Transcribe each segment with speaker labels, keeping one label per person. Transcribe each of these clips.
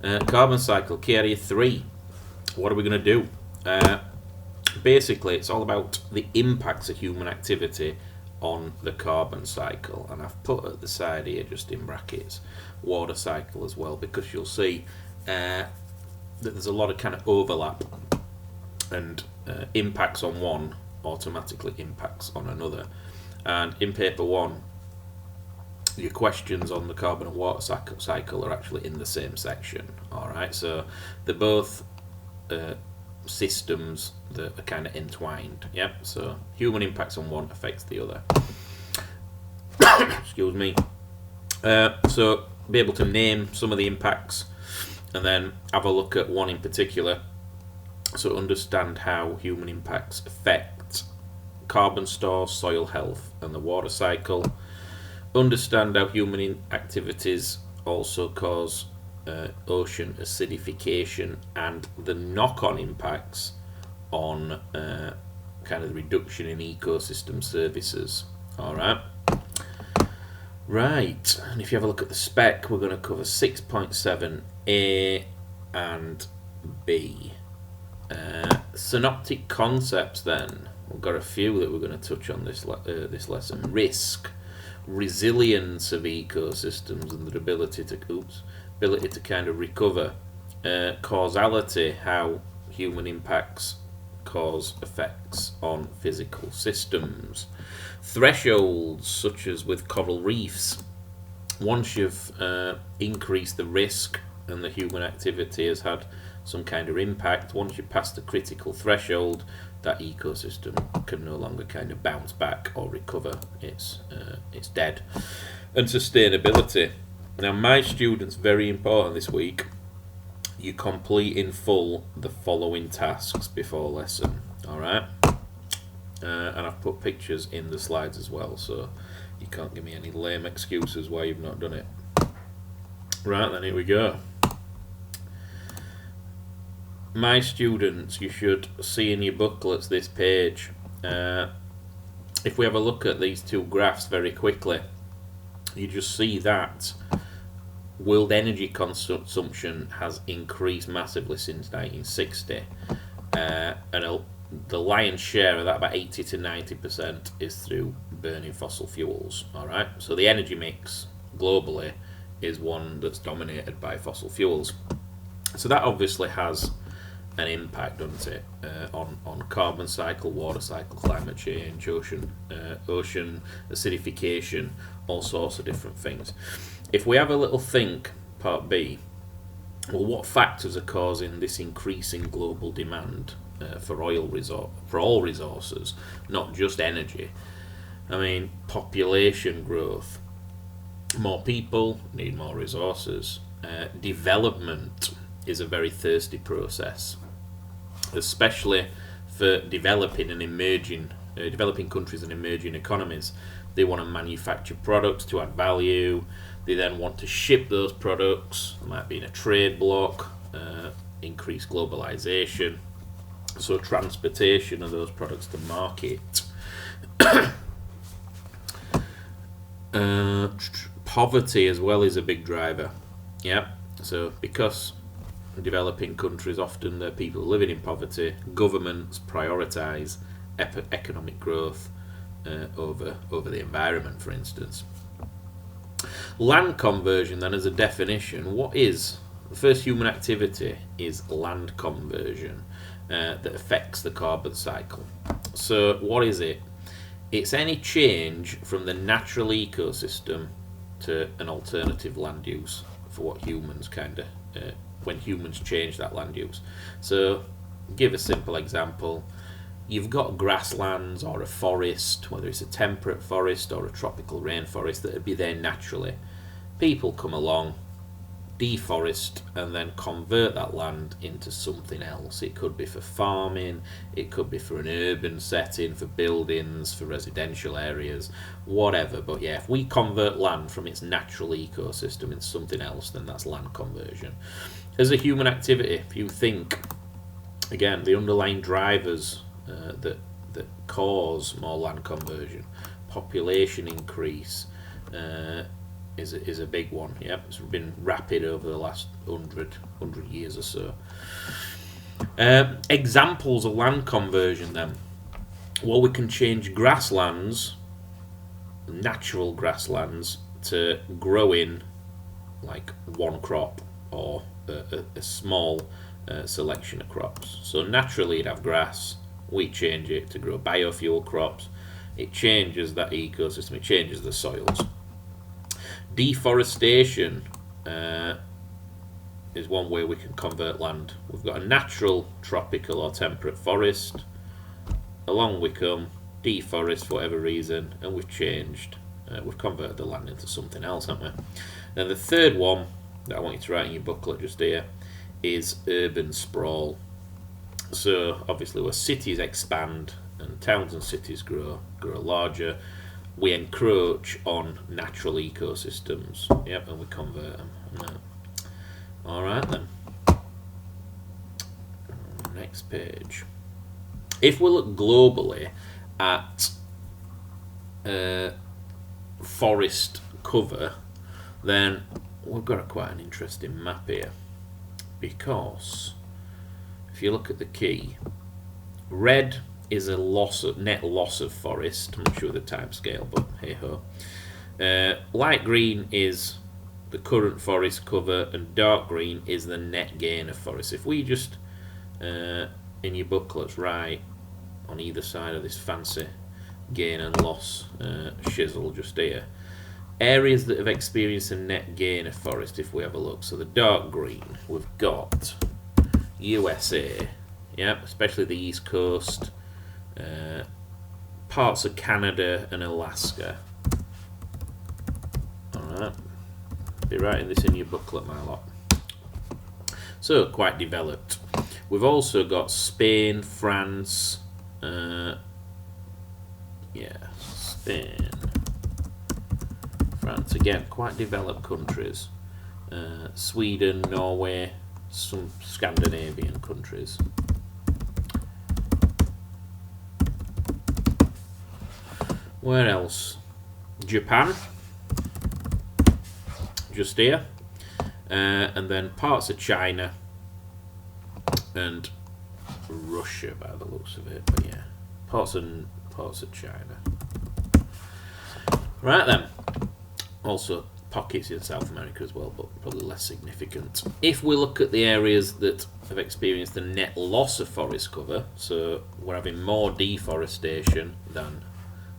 Speaker 1: Carbon cycle, key area 3. What are we going to do? Basically, it's all about the impacts of human activity on the carbon cycle, and I've put at the side here, just in brackets, water cycle as well, because you'll see that there's a lot of kind of overlap, and impacts on one automatically impacts on another. And in paper 1, your questions on the carbon and water cycle are actually in the same section. Alright, so they're both systems that are kind of entwined. Yeah, so human impacts on one affects the other. Excuse me. So be able to name some of the impacts and then have a look at one in particular. So understand how human impacts affect carbon stores, soil health and the water cycle. Understand how human activities also cause ocean acidification and the knock-on impacts on kind of the reduction in ecosystem services. Alright. Right, and if you have a look at the spec, we're going to cover 6.7a and b. Synoptic concepts then. We've got a few that we're going to touch on this lesson. Risk, resilience of ecosystems and their ability to kind of recover. Causality, how human impacts cause effects on physical systems. Thresholds, such as with coral reefs. Once you've increased the risk and the human activity has had some kind of impact, once you pass the critical threshold, that ecosystem can no longer kind of bounce back or recover. It's dead. And sustainability. Now, my students, very important this week, you complete in full the following tasks before lesson. Alright? And I've put pictures in the slides as well, so you can't give me any lame excuses why you've not done it. Right, then here we go. My students, you should see in your booklets this page. If we have a look at these two graphs very quickly, you just see that world energy consumption has increased massively since 1960, and the lion's share of that, about 80 to 90%, is through burning fossil fuels. Alright, so the energy mix globally is one that's dominated by fossil fuels. So that obviously has an impact, doesn't it, on carbon cycle, water cycle, climate change, ocean acidification, all sorts of different things. If we have a little think, part B, well, what factors are causing this increasing global demand for all resources, not just energy? I mean, population growth. More people need more resources. Development is a very thirsty process, especially for developing countries and emerging economies. They want to manufacture products to add value. They then want to ship those products. It might be in a trade bloc, increase globalization, so transportation of those products to market. Poverty as well is a big driver. Yeah, so because developing countries, often the people living in poverty, governments prioritise economic growth over the environment, for instance. Land conversion then, as a definition, what is the first human activity? Is land conversion that affects the carbon cycle. So what is it? It's any change from the natural ecosystem to an alternative land use for what humans when humans change that land use. So give a simple example. You've got grasslands or a forest, whether it's a temperate forest or a tropical rainforest, that would be there naturally. People come along, deforest, and then convert that land into something else. It could be for farming, it could be for an urban setting, for buildings, for residential areas, whatever. But yeah, if we convert land from its natural ecosystem into something else, then that's land conversion. As a human activity, if you think, again, the underlying drivers that cause more land conversion, population increase, is a big one. Yep, it's been rapid over the last 100 years or so. Examples of land conversion then. Well, we can change grasslands, natural grasslands, to grow in like one crop or a small selection of crops. So naturally you'd have grass, we change it to grow biofuel crops. It changes that ecosystem, it changes the soils. Deforestation is one way we can convert land. We've got a natural tropical or temperate forest. Along we come, deforest for whatever reason, and we've changed. We've converted the land into something else, haven't we? Now the third one that I want you to write in your booklet just here is urban sprawl. So obviously where cities expand and towns and cities grow larger, we encroach on natural ecosystems. Yep, and we convert them. Alright then. Next page. If we look globally at forest cover, then we've got quite an interesting map here, because if you look at the key, red is a net loss of forest. I'm not sure the time scale, but hey ho. Light green is the current forest cover, and dark green is the net gain of forest. If we just in your booklets write on either side of this fancy gain and loss shizzle just here, areas that have experienced a net gain of forest, if we have a look. So the dark green, we've got USA, yeah, especially the East Coast, parts of Canada and Alaska. Alright, be writing this in your booklet, my lot. So, quite developed. We've also got Spain, France, Spain, France, again, quite developed countries. Sweden, Norway, some Scandinavian countries. Where else? Japan, just here, and then parts of China and Russia by the looks of it, but yeah, parts of China. Right then, also pockets in South America as well, but probably less significant. If we look at the areas that have experienced the net loss of forest cover, so we're having more deforestation than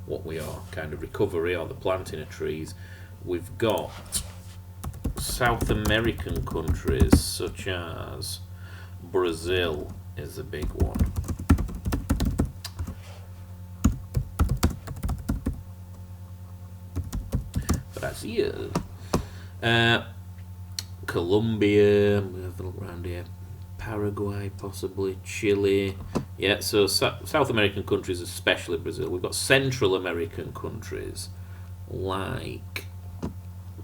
Speaker 1: what we are kind of recovery or the planting of trees, we've got South American countries such as Brazil is a big one. Brazil. Colombia, we have a look around here. Paraguay, possibly. Chile. Yeah, so South American countries, especially Brazil. We've got Central American countries like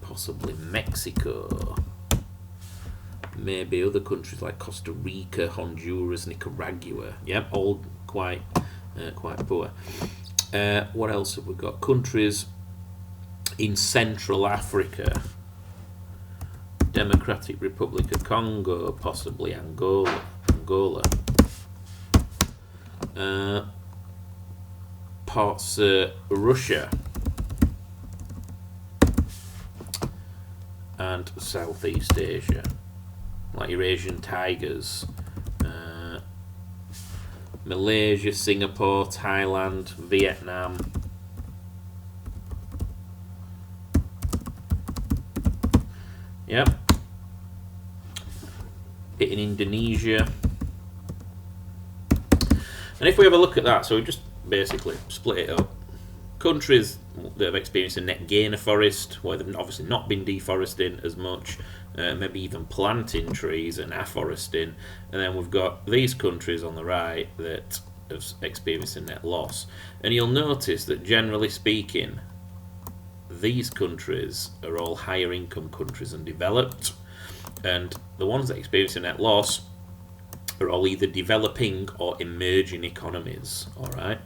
Speaker 1: possibly Mexico. Maybe other countries like Costa Rica, Honduras, Nicaragua. Yep, all quite poor. What else have we got? Countries in Central Africa. Democratic Republic of Congo, possibly Angola. Parts of Russia and Southeast Asia, like Eurasian tigers, Malaysia, Singapore, Thailand, Vietnam. Yep. Bit in Indonesia. And if we have a look at that, so we just basically split it up. Countries that have experienced a net gain of forest, where they've obviously not been deforesting as much, maybe even planting trees and afforesting. And then we've got these countries on the right that have experienced a net loss. And you'll notice that generally speaking, these countries are all higher income countries and developed, and the ones that experience a net loss are all either developing or emerging economies. All right,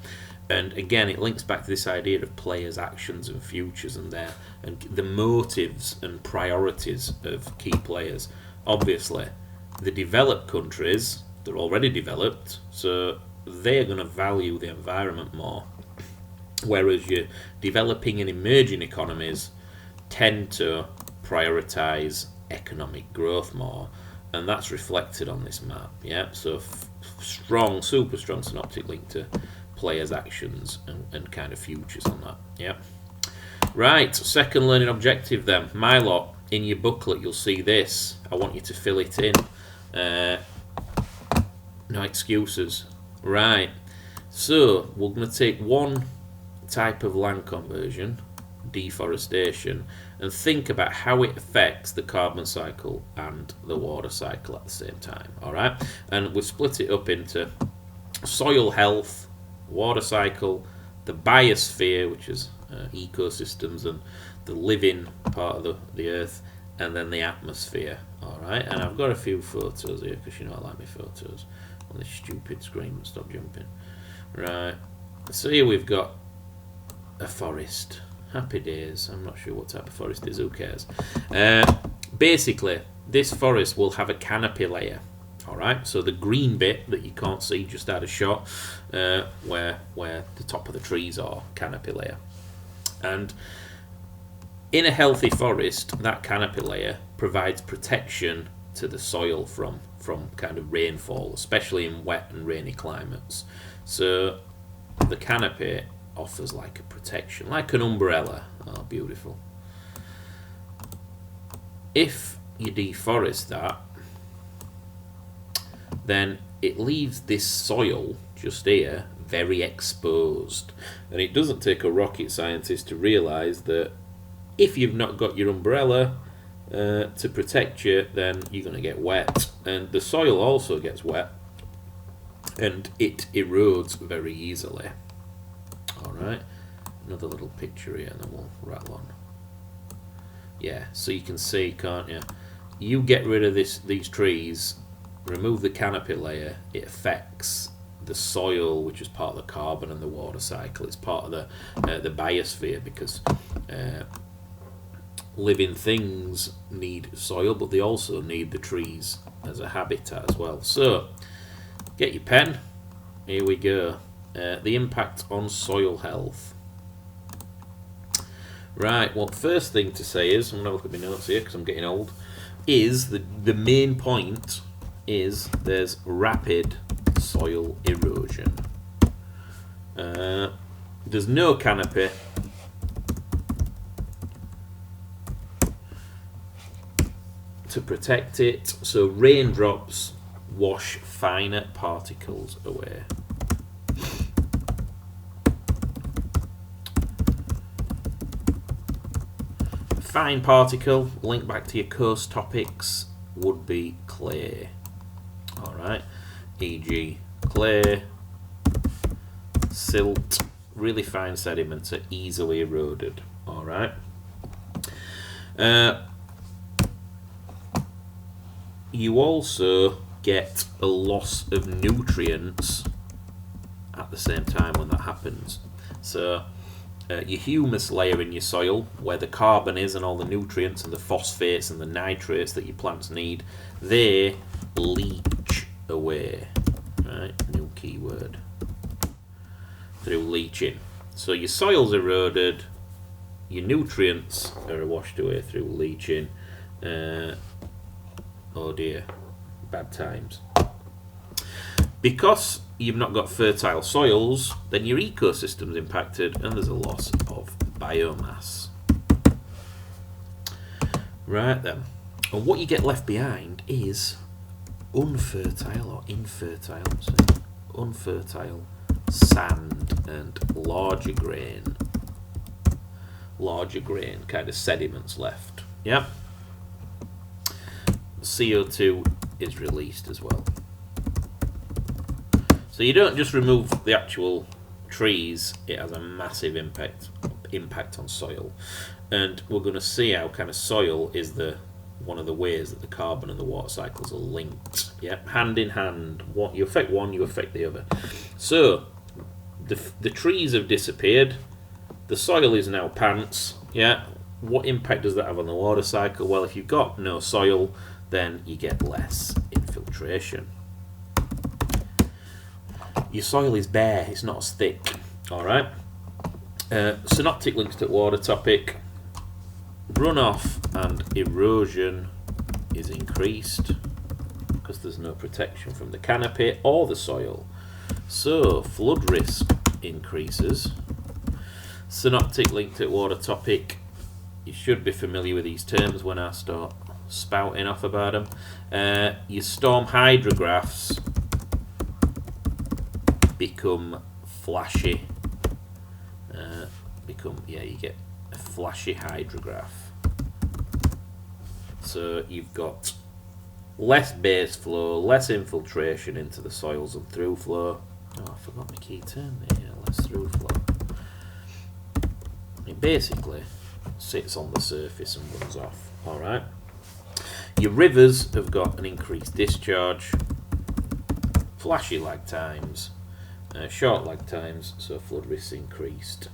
Speaker 1: And again, it links back to this idea of players' actions and futures and the motives and priorities of key players. Obviously, the developed countries, they're already developed, so they're going to value the environment more. Whereas your developing and emerging economies tend to prioritise economic growth more, and that's reflected on this map. Yeah, so strong, super strong synoptic link to players' actions and kind of futures on that. Yeah. Right, second learning objective then. My lot, in your booklet you'll see this. I want you to fill it in. No excuses. Right, so we're going to take one type of land conversion, deforestation, and think about how it affects the carbon cycle and the water cycle at the same time. Alright, and we've split it up into soil health, water cycle, the biosphere, which is ecosystems and the living part of the earth, and then the atmosphere. Alright, and I've got a few photos here because you know I like my photos on this stupid screen. Stop jumping. Right, so here we've got a forest. Happy days. I'm not sure what type of forest it is, who cares. Basically, this forest will have a canopy layer. Alright, so the green bit that you can't see just out of shot, where the top of the trees are, canopy layer. And in a healthy forest, that canopy layer provides protection to the soil from kind of rainfall, especially in wet and rainy climates. So the canopy offers like a protection, like an umbrella. Oh, beautiful. If you deforest that, then it leaves this soil just here very exposed. And it doesn't take a rocket scientist to realise that if you've not got your umbrella to protect you, then you're going to get wet. And the soil also gets wet and it erodes very easily. Alright, another little picture here and then we'll rattle on. Yeah, so you can see, can't you? You get rid of these trees, remove the canopy layer, it affects the soil, which is part of the carbon and the water cycle. It's part of the biosphere, because living things need soil, but they also need the trees as a habitat as well. So, get your pen. Here we go. The impact on soil health. Right, well, first thing to say is, I'm going to look at my notes here because I'm getting old, is the main point is there's rapid soil erosion. There's no canopy. To protect it, so raindrops wash finer particles away. Fine particle, link back to your coast topics, would be clay. Alright, e.g. clay, silt, really fine sediments are easily eroded. Alright. You also get a loss of nutrients at the same time when that happens. So your humus layer in your soil, where the carbon is and all the nutrients and the phosphates and the nitrates that your plants need, they leach away. Right, new keyword. Through leaching. So your soil's eroded, your nutrients are washed away through leaching. Oh dear, bad times. Because you've not got fertile soils, then your ecosystem's impacted and there's a loss of biomass. Right then, and what you get left behind is unfertile or infertile, unfertile sand and larger grain kind of sediments left. Yeah. CO2 is released as well. So you don't just remove the actual trees, it has a massive impact on soil. And we're going to see how kind of soil is one of the ways that the carbon and the water cycles are linked. Yeah, hand in hand. What you affect one, you affect the other. So the trees have disappeared. The soil is now pants. Yeah. What impact does that have on the water cycle? Well, if you've got no soil, then you get less infiltration. Your soil is bare, it's not as thick. Alright. Synoptic links to water topic. Runoff and erosion is increased because there's no protection from the canopy or the soil. So flood risk increases. Synoptic link to water topic. You should be familiar with these terms when I start spouting off about them. Your storm hydrographs become flashy. You get a flashy hydrograph. So you've got less base flow, less infiltration into the soils and through flow. Oh, I forgot my key term there. Yeah, less through flow. It basically sits on the surface and runs off. Alright. Your rivers have got an increased discharge, flashy lag times, short lag times, so flood risk increased.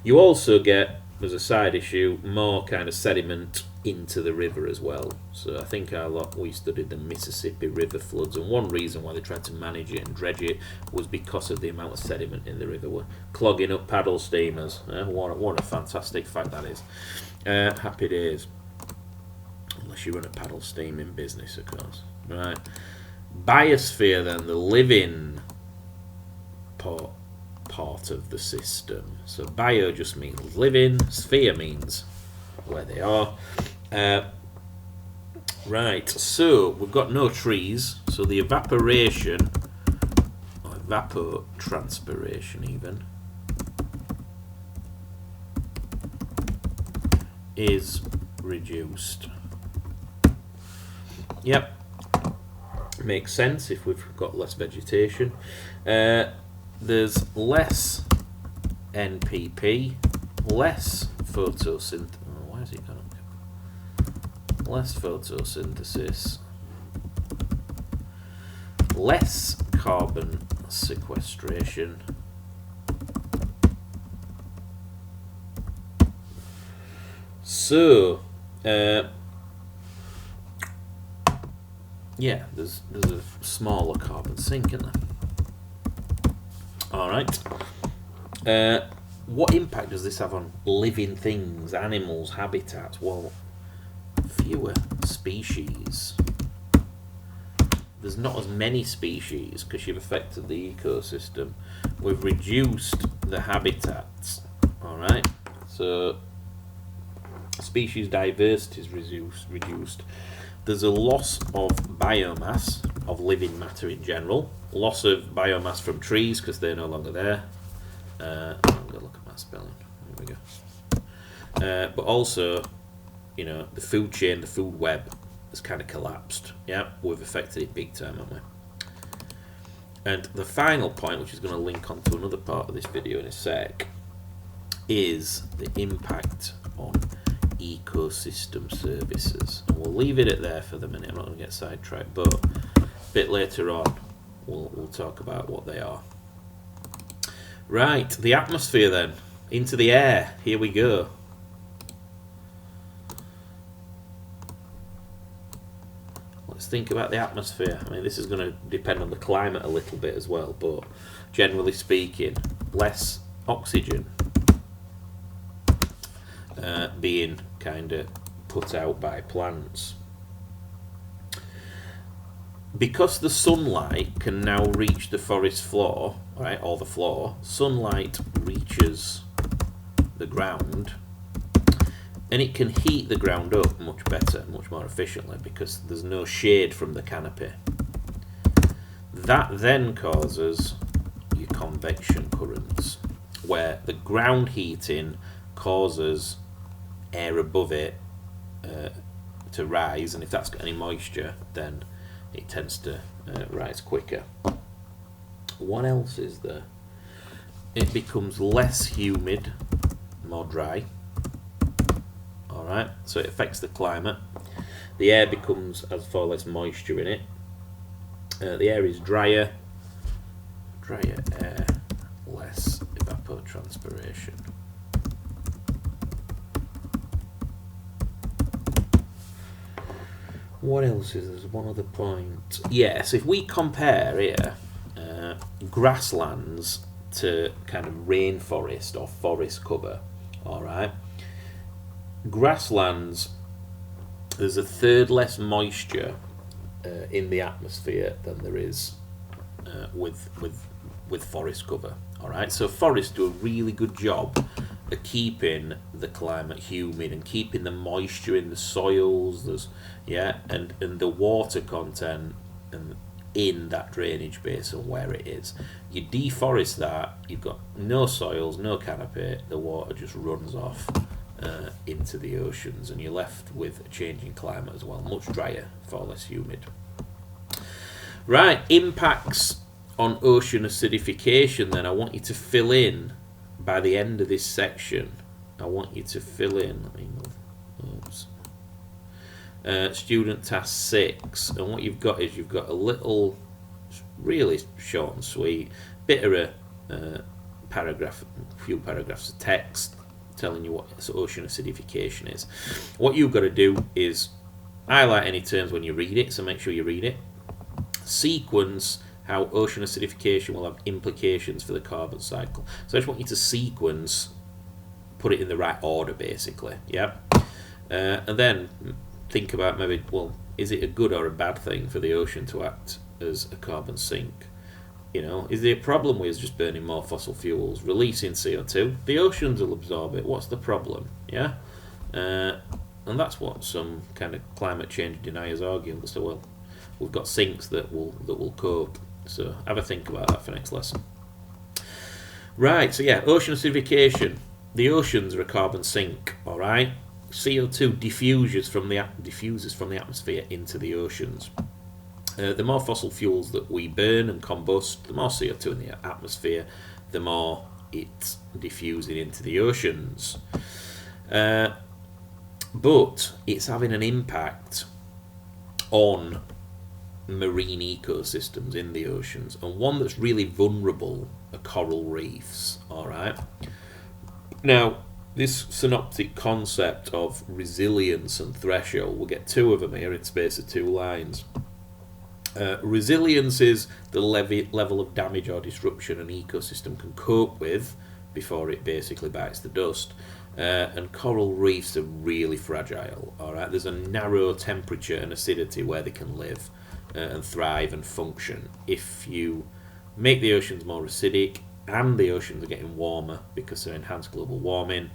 Speaker 1: You also get, as a side issue, more kind of sediment into the river as well. So I think we studied the Mississippi River floods, and one reason why they tried to manage it and dredge it was because of the amount of sediment in the river. We're clogging up paddle steamers. What a fantastic fact that is. Happy days. Unless you run a paddle steaming business, of course. Right. Biosphere then, the living part of the system. So bio just means living, sphere means where they are. Right, so we've got no trees, so the evaporation, or evapotranspiration even, is reduced. Yep, makes sense if we've got less vegetation. There's less NPP, less photosynthesis. Oh, why is it gone? Less photosynthesis, less carbon sequestration, so yeah, there's a smaller carbon sink in there. Alright. What impact does this have on living things, animals, habitats? Well, fewer species. There's not as many species because you've affected the ecosystem. We've reduced the habitats. Alright. So species diversity is reduced. There's a loss of biomass, of living matter in general. Loss of biomass from trees because they're no longer there. I'm going to look at my spelling. There we go. But also, you know, the food chain, the food web has kind of collapsed. Yeah, we've affected it big time, haven't we? And the final point, which is going to link on to another part of this video in a sec, is the impact on ecosystem services. And we'll leave it at there for the minute. I'm not going to get sidetracked, but a bit later on we'll talk about what they are. Right, the atmosphere then. Into the air. Here we go. Let's think about the atmosphere. I mean, this is going to depend on the climate a little bit as well, but generally speaking, less oxygen being kind of put out by plants. Because the sunlight can now reach the forest floor, right, or the floor, sunlight reaches the ground and it can heat the ground up much better, much more efficiently because there's no shade from the canopy. That then causes your convection currents, where the ground heating causes air above it to rise, and if that's got any moisture, then it tends to rise quicker. What else is there? It becomes less humid, more dry. Alright, so it affects the climate. The air has far less moisture in it. The air is drier air, less evapotranspiration. What else is there? There's one other point. Yes, if we compare here grasslands to kind of rainforest or forest cover, all right, grasslands, there's a third less moisture in the atmosphere than there is with forest cover. All right, so forests do a really good job of keeping the climate humid and keeping the moisture in the soils. And the water content and in that drainage basin where it is. You deforest that, you've got no soils, no canopy. The water just runs off into the oceans, and you're left with a changing climate as well, much drier, far less humid. Right, impacts on ocean acidification. Then I want you to fill in by the end of this section. I want you to fill in. Let me move. Oops. Student task 6, and what you've got is you've got a little, really short and sweet, bit of a paragraph, a few paragraphs of text telling you what ocean acidification is. What you've got to do is highlight any terms when you read it, so make sure you read it. Sequence how ocean acidification will have implications for the carbon cycle. So I just want you to sequence, put it in the right order, basically. Yeah, and then think about maybe, well, is it a good or a bad thing for the ocean to act as a carbon sink? You know, is there a problem with us just burning more fossil fuels, releasing CO2? The oceans will absorb it. What's the problem? Yeah, and that's what some kind of climate change deniers argue. So, well, we've got sinks that will cope. So have a think about that for next lesson. Right. So yeah, ocean acidification. The oceans are a carbon sink. All right. CO2 diffuses from the atmosphere into the oceans. The more fossil fuels that we burn and combust, the more CO2 in the atmosphere, the more it's diffusing into the oceans. But it's having an impact on marine ecosystems in the oceans, and one that's really vulnerable are coral reefs. All right. Now, this synoptic concept of resilience and threshold, we'll get two of them here in space of 2 lines. Resilience is the level of damage or disruption an ecosystem can cope with before it basically bites the dust. And coral reefs are really fragile. All right, there's a narrow temperature and acidity where they can live and thrive and function. If you make the oceans more acidic, and the oceans are getting warmer because of enhanced global warming,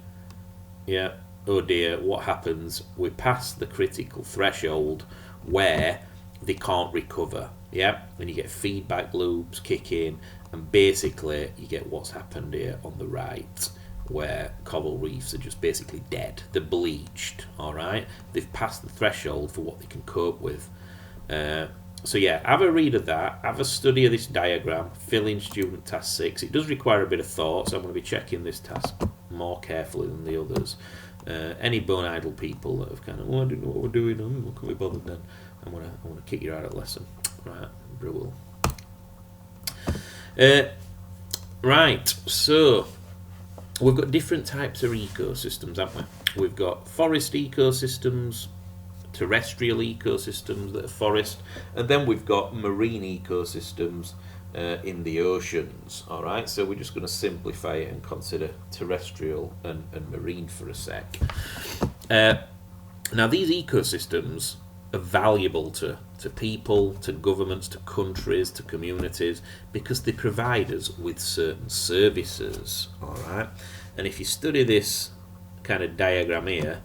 Speaker 1: yeah, oh dear, what happens? We're past the critical threshold where they can't recover. Yeah, and you get feedback loops kick in, and basically you get what's happened here on the right, where coral reefs are just basically dead. They're bleached. All right, they've passed the threshold for what they can cope with. So yeah, have a read of that, have a study of this diagram, fill in student task 6. It does require a bit of thought, so I'm going to be checking this task more carefully than the others. Any bone idle people that have kind of, oh, I don't know what we're doing, what can we bother then? I'm going to kick you out of lesson. Right, brutal. Right, so we've got different types of ecosystems, haven't we? We've got forest ecosystems, terrestrial ecosystems that are forest, and then we've got marine ecosystems in the oceans. All right, so we're just going to simplify it and consider terrestrial and marine for a sec. Now, these ecosystems are valuable to people, to governments, to countries, to communities, because they provide us with certain services. All right, and if you study this kind of diagram here,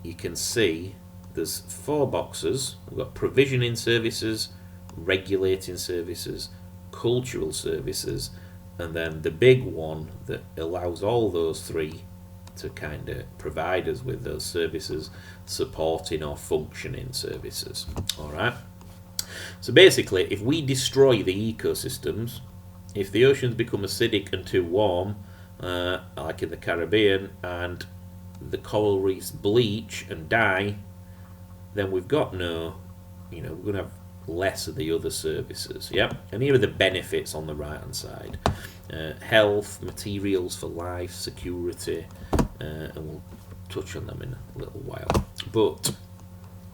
Speaker 1: you can see there's 4 boxes. We've got provisioning services, regulating services, cultural services, and then the big one that allows all those 3 to kind of provide us with those services, supporting or functioning services. All right. So basically, if we destroy the ecosystems, if the oceans become acidic and too warm, like in the Caribbean, and the coral reefs bleach and die, then we've got no, we're going to have less of the other services. Yep. And here are the benefits on the right hand side. health, materials for life, security, and we'll touch on them in a little while. But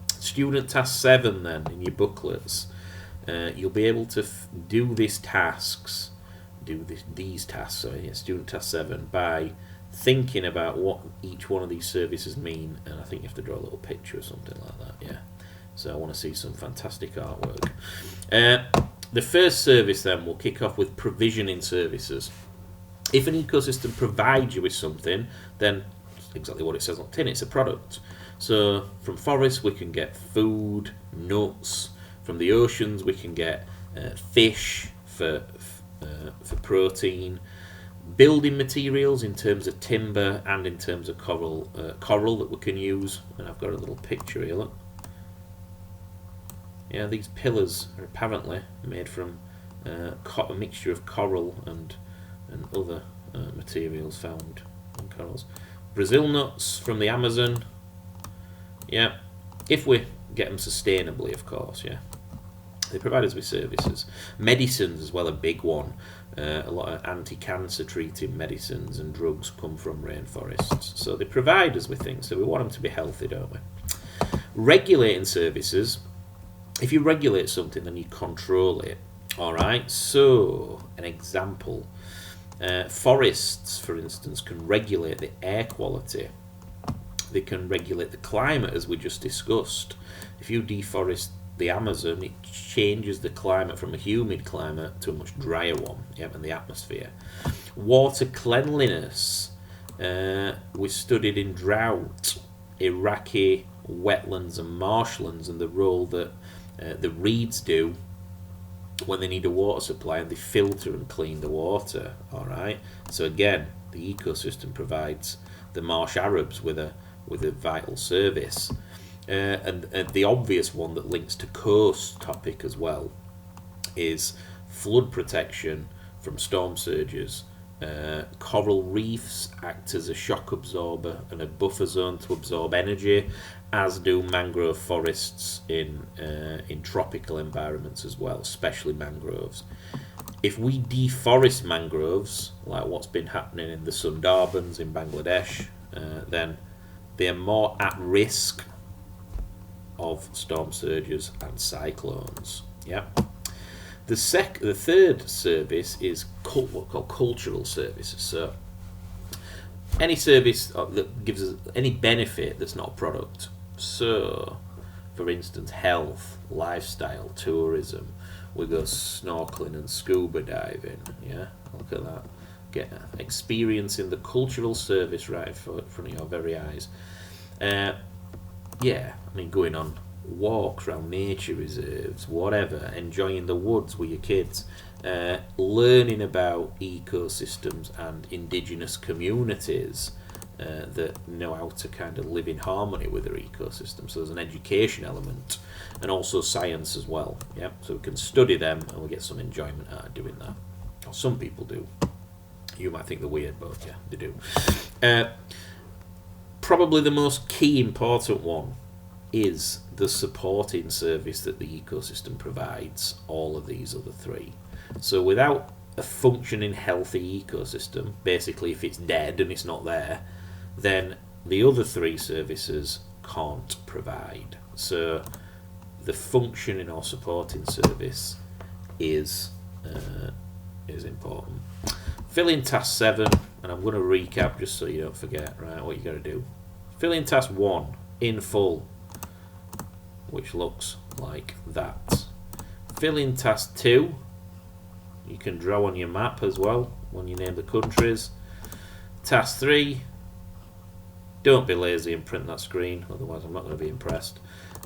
Speaker 1: student task 7 then in your booklets, you'll be able to do these tasks, student task 7, by thinking about what each one of these services mean, and I think you have to draw a little picture or something like that, yeah. So I want to see some fantastic artwork. The first service then will kick off with provisioning services. If an ecosystem provides you with something, then exactly what it says on the tin, it's a product. So from forests we can get food, nuts. From the oceans we can get fish for protein, building materials in terms of timber and in terms of coral that we can use. And I've got a little picture here, look. Yeah, these pillars are apparently made from a mixture of coral and other materials found in corals. Brazil nuts from the Amazon. Yeah, if we get them sustainably, of course. Yeah, they provide us with services. Medicines as well, a big one. A lot of anti-cancer treating medicines and drugs come from rainforests, so they provide us with things. So we want them to be healthy, don't we? Regulating services. If you regulate something, then you control it. All right. So an example. Forests, for instance, can regulate the air quality. They can regulate the climate, as we just discussed. If you deforest the Amazon, it changes the climate from a humid climate to a much drier one, in the atmosphere. Water cleanliness. We studied in drought, Iraqi wetlands and marshlands, and the role that the reeds do when they need a water supply, and they filter and clean the water. All right. So again, the ecosystem provides the marsh Arabs with a vital service. And the obvious one that links to coast topic as well is flood protection from storm surges. Coral reefs act as a shock absorber and a buffer zone to absorb energy, as do mangrove forests in tropical environments as well, especially mangroves. If we deforest mangroves, like what's been happening in the Sundarbans in Bangladesh, then they're more at risk of storm surges and cyclones. Yeah. The third service is what we call cultural services. So any service that gives us any benefit that's not a product. So, for instance, health, lifestyle, tourism. We go snorkeling and scuba diving. Yeah, look at that. Get experiencing the cultural service right in front of your very eyes. Going on walks around nature reserves, whatever, enjoying the woods with your kids, learning about ecosystems and indigenous communities that know how to kind of live in harmony with their ecosystem. So there's an education element, and also science as well. Yeah, so we can study them and we get some enjoyment out of doing that. Or some people do. You might think they're weird, but yeah, they do. Probably the most key important one is the supporting service that the ecosystem provides all of these other three. So without a functioning healthy ecosystem, basically if it's dead and it's not there, then the other three services can't provide. So the functioning or supporting service is important. Fill in task 7, and I'm going to recap just so you don't forget, right, what you got to do. Fill in task 1 in full, which looks like that. Fill in task 2. You can draw on your map as well when you name the countries. Task 3. Don't be lazy and print that screen, otherwise I'm not going to be impressed.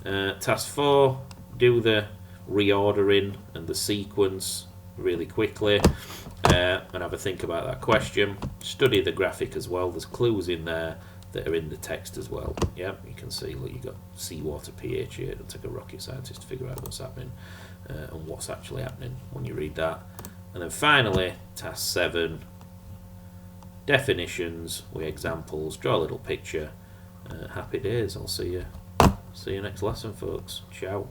Speaker 1: Task 4. Do the reordering and the sequence really quickly, and have a think about that question. Study the graphic as well. There's clues in there that are in the text as well. Yeah, you can see, look, you've got seawater pH here. It'll take a rocket scientist to figure out what's happening and what's actually happening when you read that. And then finally, task 7, definitions with examples. Draw a little picture. Happy days. I'll see you next lesson, folks. Ciao.